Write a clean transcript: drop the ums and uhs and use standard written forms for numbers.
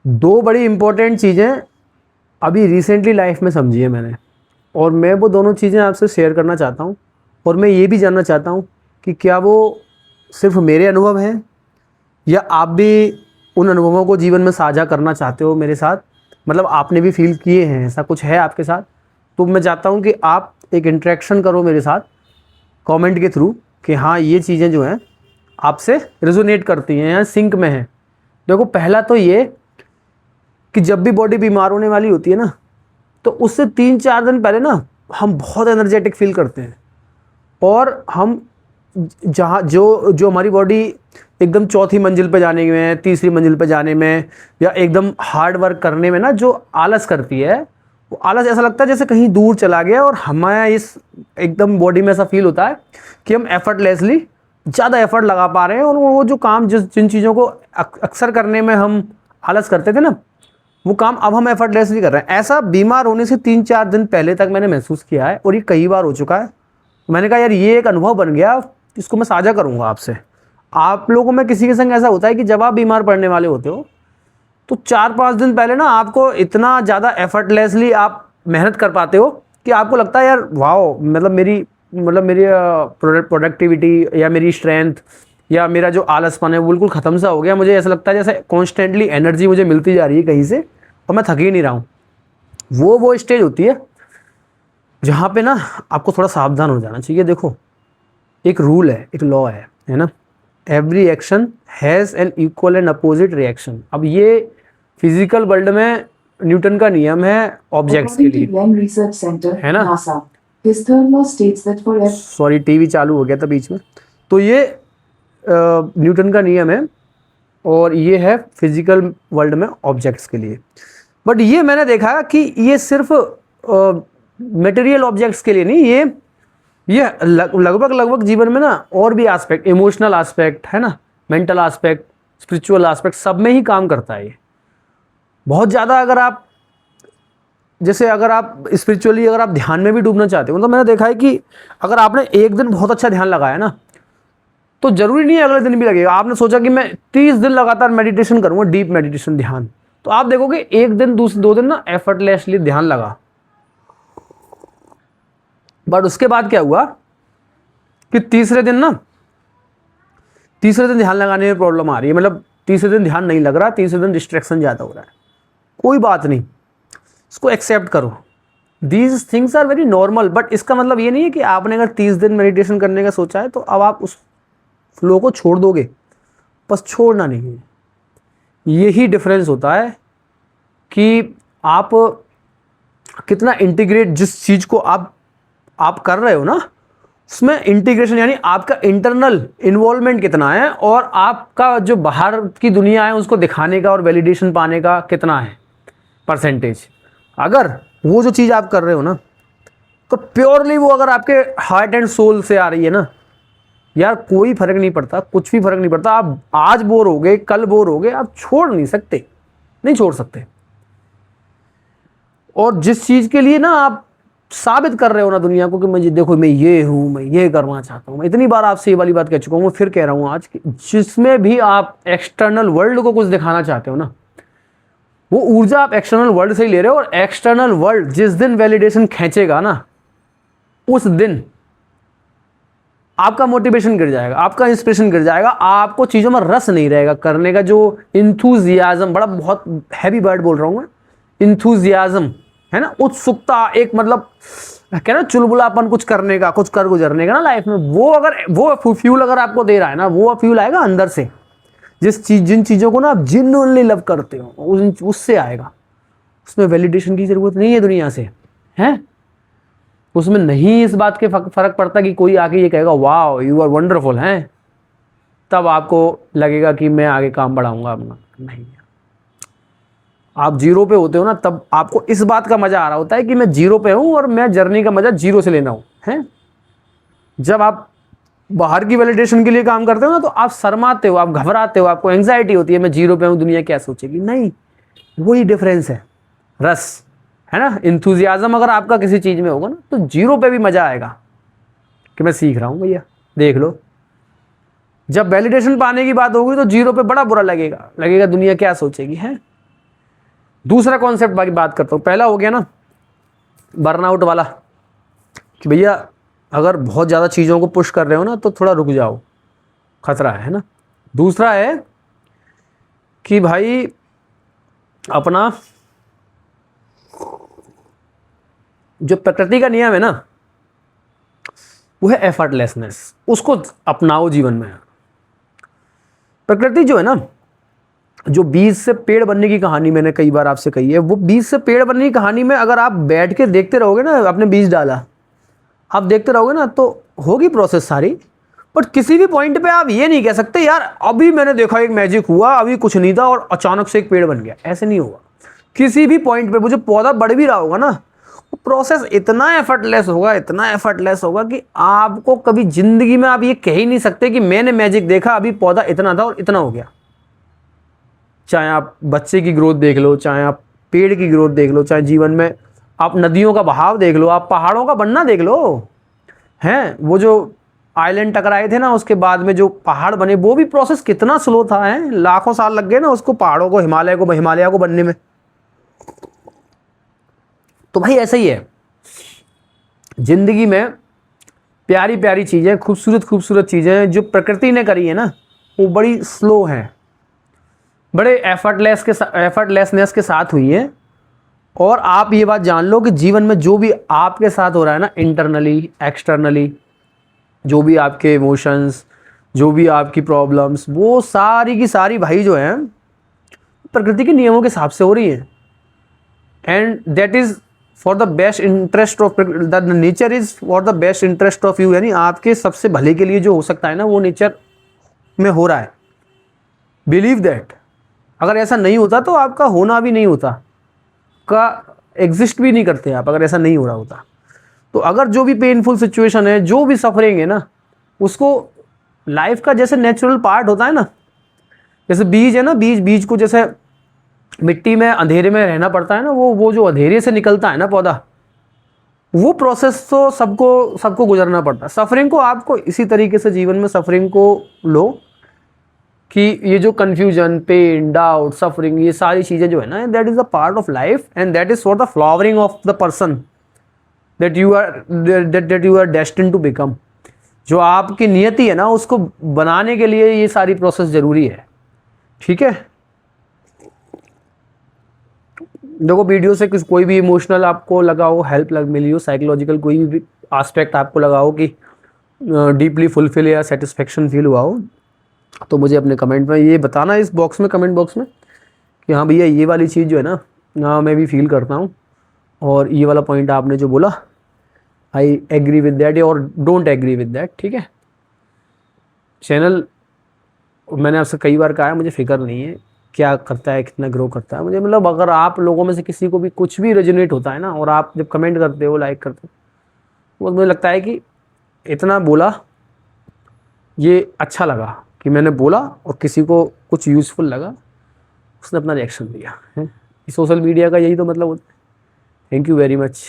दो बड़ी इंपॉर्टेंट चीज़ें अभी रिसेंटली लाइफ में समझी है मैंने, और मैं वो दोनों चीज़ें आपसे शेयर करना चाहता हूँ। और मैं ये भी जानना चाहता हूँ कि क्या वो सिर्फ मेरे अनुभव हैं, या आप भी उन अनुभवों को जीवन में साझा करना चाहते हो मेरे साथ, मतलब आपने भी फील किए हैं, ऐसा कुछ है आपके साथ। तो मैं चाहता हूँ कि आप एक इंटरेक्शन करो मेरे साथ कमेंट के थ्रू, कि हाँ ये चीज़ें जो हैं आपसे रेजोनेट करती हैं या सिंक में हैं। देखो, पहला तो ये कि जब भी बॉडी बीमार होने वाली होती है ना, तो उससे 3-4 दिन पहले ना हम बहुत एनर्जेटिक फील करते हैं, और हम जहाँ जो जो हमारी बॉडी एकदम चौथी मंजिल पे जाने में, तीसरी मंजिल पे जाने में, या एकदम हार्ड वर्क करने में ना जो आलस करती है, वो आलस ऐसा लगता है जैसे कहीं दूर चला गया, और हमारे इस एकदम बॉडी में ऐसा फील होता है कि हम एफर्टलेसली ज़्यादा एफर्ट लगा पा रहे हैं, और वो जो काम जिन चीज़ों को अक्सर करने में हम आलस करते थे ना, वो काम अब हम एफर्टलेसली कर रहे हैं। ऐसा बीमार होने से 3-4 दिन पहले तक मैंने महसूस किया है, और ये कई बार हो चुका है। मैंने कहा यार ये एक अनुभव बन गया, इसको मैं साझा करूंगा आपसे। आप लोगों में किसी के संग ऐसा होता है कि जब आप बीमार पड़ने वाले होते हो, तो 4-5 दिन पहले ना आपको इतना ज़्यादा एफर्टलेसली आप मेहनत कर पाते हो कि आपको लगता है यार वाओ, मतलब मेरी प्रोडक्टिविटी या मेरी स्ट्रेंथ या मेरा जो आलसपन है वो बिल्कुल ख़त्म सा हो गया। मुझे ऐसा लगता है जैसे कॉन्स्टेंटली एनर्जी मुझे मिलती जा रही है कहीं से, और मैं थक ही नहीं रहा हूँ। वो स्टेज होती है जहाँ पे ना आपको थोड़ा सावधान हो जाना चाहिए। देखो, एक रूल है, एक लॉ है ना, every action has an equal and opposite reaction. अब ये फिजिकल वर्ल्ड में न्यूटन का नियम है ऑब्जेक्ट्स के लिए, है ना। सॉरी, टीवी चालू हो गया था बीच में। तो ये न्यूटन का नियम है, और ये है फिजिकल वर्ल्ड में ऑब्जेक्ट्स के लिए। बट ये मैंने देखा कि ये सिर्फ मटेरियल ऑब्जेक्ट्स के लिए नहीं, ये लगभग जीवन में ना और भी एस्पेक्ट, इमोशनल एस्पेक्ट है ना, मेंटल एस्पेक्ट, स्पिरिचुअल एस्पेक्ट, सब में ही काम करता है ये बहुत ज़्यादा। अगर आप स्पिरिचुअली अगर आप ध्यान में भी डूबना चाहते हो, तो मैंने देखा है कि अगर आपने एक दिन बहुत अच्छा ध्यान लगाया ना, तो जरूरी नहीं है अगले दिन भी लगेगा। आपने सोचा कि मैं 30 दिन लगातार मेडिटेशन करूंगा, डीप मेडिटेशन, ध्यान, तो आप देखोगे एक दिन, दूसरे 2 दिन ना एफर्टलेसली ध्यान लगा। बट उसके बाद क्या हुआ कि तीसरे दिन ध्यान लगाने में प्रॉब्लम आ रही है, मतलब तीसरे दिन ध्यान नहीं लग रहा, तीसरे दिन डिस्ट्रैक्शन ज़्यादा हो रहा है। कोई बात नहीं, इसको एक्सेप्ट करो। These things are very normal. But इसका मतलब ये नहीं है कि आपने अगर 30 दिन मेडिटेशन करने का सोचा है तो अब आप उस फ्लो को छोड़ दोगे। बस छोड़ना नहीं है। यही डिफरेंस होता है कि आप कितना इंटीग्रेट, जिस चीज़ को आप कर रहे हो ना, उसमें इंटीग्रेशन यानी आपका इंटरनल इन्वॉल्वमेंट कितना है, और आपका जो बाहर की दुनिया है उसको दिखाने का और वैलिडेशन पाने का कितना है परसेंटेज। अगर वो जो चीज़ आप कर रहे हो ना, तो प्योरली वो अगर आपके हार्ट एंड सोल से आ रही है ना, यार कोई फर्क नहीं पड़ता, कुछ भी फर्क नहीं पड़ता। आप आज बोर हो गए, कल बोर हो गए, आप छोड़ नहीं सकते, नहीं छोड़ सकते। और जिस चीज़ के लिए ना आप साबित कर रहे हो ना दुनिया को कि मुझे देखो मैं ये हूँ, मैं ये करना चाहता हूँ, मैं इतनी बार आपसे ये वाली बात कह चुका हूँ, मैं फिर कह रहा हूँ आज कि जिसमें भी आप एक्सटर्नल वर्ल्ड को कुछ दिखाना चाहते हो ना, वो ऊर्जा आप एक्सटर्नल वर्ल्ड से ही ले रहे हो। और एक्सटर्नल वर्ल्ड जिस दिन वैलिडेशन खींचेगा ना, उस दिन आपका मोटिवेशन गिर जाएगा, आपका इंस्पिरेशन गिर जाएगा, आपको चीज़ों में रस नहीं रहेगा करने का। जो इंथुजियाज्म, बड़ा बहुत हैवी वर्ड बोल रहा हूँ मैं, इंथुजियाज्म है ना, उत्सुकता, एक मतलब क्या ना, चुलबुलापन कुछ करने का, कुछ कर गुजरने का ना लाइफ में, वो फ्यूल अगर आपको दे रहा है ना, वो फ्यूल आएगा अंदर से। जिन चीज़ों को ना आप जेन्युइनली लव करते हो, उससे आएगा। उसमें वैलिडेशन की जरूरत नहीं है दुनिया से, है उसमें नहीं इस बात के फर्क पड़ता कि कोई आके ये कहेगा वाह यू आर वंडरफुल हैं, तब आपको लगेगा कि मैं आगे काम बढ़ाऊंगा अपना। नहीं, आप जीरो पे होते हो ना, तब आपको इस बात का मजा आ रहा होता है कि मैं जीरो पे हूं और मैं जर्नी का मजा जीरो से लेना हूं, है। जब आप बाहर की वैलिडेशन के लिए काम करते हो ना, तो आप शर्माते हो, आप घबराते हो, आपको एंग्जाइटी होती है, मैं जीरो पे हूं, दुनिया क्या सोचेगी। नहीं, वही डिफरेंस है, रस है ना। इंथुजियाज्म अगर आपका किसी चीज में होगा ना, तो जीरो पे भी मजा आएगा कि मैं सीख रहा हूं भैया, देख लो। जब वैलिडेशन पाने की बात होगी तो जीरो पे बड़ा बुरा लगेगा दुनिया क्या सोचेगी, है। दूसरा कॉन्सेप्ट बाकी बात करता हूँ। पहला हो गया ना बर्नआउट वाला, कि भैया अगर बहुत ज़्यादा चीज़ों को पुश कर रहे हो ना तो थोड़ा रुक जाओ, खतरा है ना। दूसरा है कि भाई अपना जो प्रकृति का नियम है ना वो है एफर्टलेसनेस, उसको अपनाओ जीवन में। प्रकृति जो है ना, जो बीज से पेड़ बनने की कहानी मैंने कई बार आपसे कही है, वो बीज से पेड़ बनने की कहानी में अगर आप बैठ के देखते रहोगे ना, आपने बीज डाला, आप देखते रहोगे ना तो होगी प्रोसेस सारी, बट किसी भी पॉइंट पे आप ये नहीं कह सकते यार अभी मैंने देखा एक मैजिक हुआ, अभी कुछ नहीं था और अचानक से एक पेड़ बन गया। ऐसे नहीं होगा। किसी भी पॉइंट पे वो जो पौधा बढ़ भी रहा होगा ना, वो प्रोसेस इतना एफर्टलेस होगा, इतना एफर्टलेस होगा कि आपको कभी जिंदगी में आप ये कह ही नहीं सकते कि मैंने मैजिक देखा, अभी पौधा इतना था और इतना हो गया। चाहे आप बच्चे की ग्रोथ देख लो, चाहे आप पेड़ की ग्रोथ देख लो, चाहे जीवन में आप नदियों का बहाव देख लो, आप पहाड़ों का बनना देख लो। हैं वो जो आइलैंड टकराए थे ना, उसके बाद में जो पहाड़ बने, वो भी प्रोसेस कितना स्लो था, है लाखों साल लग गए ना उसको, पहाड़ों को, हिमालय को बनने में। तो भाई ऐसा ही है जिंदगी में, प्यारी प्यारी चीजें, खूबसूरत खूबसूरत चीजें जो प्रकृति ने करी है ना, वो बड़ी स्लो हैं, बड़े एफर्टलेसनेस के साथ हुई है। और आप ये बात जान लो कि जीवन में जो भी आपके साथ हो रहा है ना, इंटरनली एक्सटर्नली, जो भी आपके इमोशंस, जो भी आपकी प्रॉब्लम्स, वो सारी की सारी भाई जो है प्रकृति के नियमों के हिसाब से हो रही है। And that is for the best interest of the nature, is for the best interest of you, यानी आपके सबसे भले के लिए जो हो सकता है ना, वो नेचर में हो रहा है। Believe that. अगर ऐसा नहीं होता तो आपका होना भी नहीं होता, का एग्जिस्ट भी नहीं करते आप, अगर ऐसा नहीं हो रहा होता तो। अगर जो भी पेनफुल सिचुएशन है, जो भी सफरिंग है ना, उसको लाइफ का जैसे नेचुरल पार्ट होता है ना, जैसे बीज है ना, बीज को जैसे मिट्टी में अंधेरे में रहना पड़ता है ना, वो जो अंधेरे से निकलता है ना पौधा, वो प्रोसेस तो सबको गुजरना पड़ता है। सफरिंग को आपको इसी तरीके से जीवन में सफरिंग को लो कि ये जो कंफ्यूजन, पेन, डाउट, सफरिंग, ये सारी चीज़ें जो है ना, that is a part of life and that is for the flowering of the person that you are destined to become. जो आपकी नियति है ना, उसको बनाने के लिए ये सारी प्रोसेस ज़रूरी है। ठीक है, देखो वीडियो से कुछ कोई भी इमोशनल आपको लगा हो, हेल्प मिली हो, साइकोलॉजिकल कोई भी एस्पेक्ट आपको लगा हो कि डीपली फुलफिल या सेटिस्फेक्शन फील हुआ हो, तो मुझे अपने कमेंट में ये बताना, इस बॉक्स में, कमेंट बॉक्स में, कि हाँ भैया ये वाली चीज़ जो है ना मैं भी फील करता हूँ, और ये वाला पॉइंट आपने जो बोला आई एग्री विद दैट और डोंट एग्री विद दैट। ठीक है, चैनल मैंने आपसे कई बार कहा है, मुझे फिक्र नहीं है क्या करता है, कितना ग्रो करता है मुझे, मतलब अगर आप लोगों में से किसी को भी कुछ भी रेजोनेट होता है ना, और आप जब कमेंट करते हो, लाइक करते हो, वो मुझे लगता है कि इतना बोला, ये अच्छा लगा कि मैंने बोला और किसी को कुछ यूज़फुल लगा, उसने अपना रिएक्शन दिया है। सोशल मीडिया का यही तो मतलब होता है। Thank you very much.